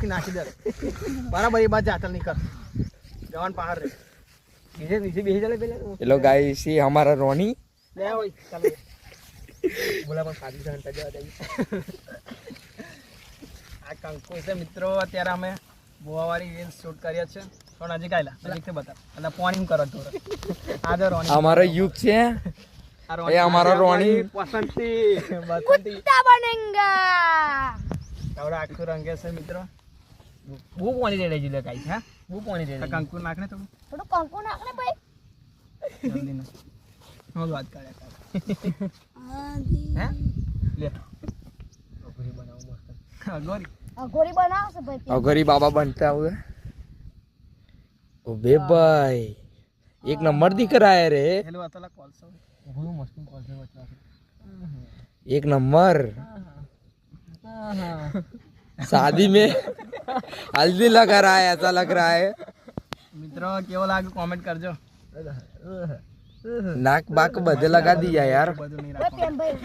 નાખી દે બરાબર. એ બાદ જાતલ નહીં કર જવાન પહાડ રે બીજે નીચે બેસી જાય પેલા. हेलो गाइस ये हमारा रोनी લે ઓય ચાલો બોલા પણ સાદી જણતા જવા દે. આ કંકુ છે મિત્રો. અત્યારે અમે બોવાવાળી રીલ્સ શૂટ કર્યા છે પણ હજી કાયલા નજીકથી બતા એટલે પાણી કરો થોડો. આ જો રોની हमारा युग से है ये हमारा रोनी પસંદથી कुत्ता बनेगा આવડા આખું રંગે છે મિત્રો. બહુ પાણી રેડે છે કાઈ હા બહુ પાણી રેડે કંકુ નાખને થોડું થોડું કંકુ નાખને ભાઈ. જલ્દી ના હું વાત કરે હે લે અઘરી બનાવ મસ્ત ગોરી અઘોરી બનાવશે ભાઈ. अगर बाबा बनता हुआ ओबे भाई एक नंबर दिख रहा है रे હેલો અતલા કોલસો બહુ મસ્ત કોલ છે બચ્ચા एक नंबर शादी में हल्दी लगा रहा है ऐसा लग रहा है મિત્રો કેવો લાગે કોમેન્ટ કરજો. नाक बाक बदे लगा दिया यार બધું નહીં ભાઈ રાખવાનું. પેન ભાઈ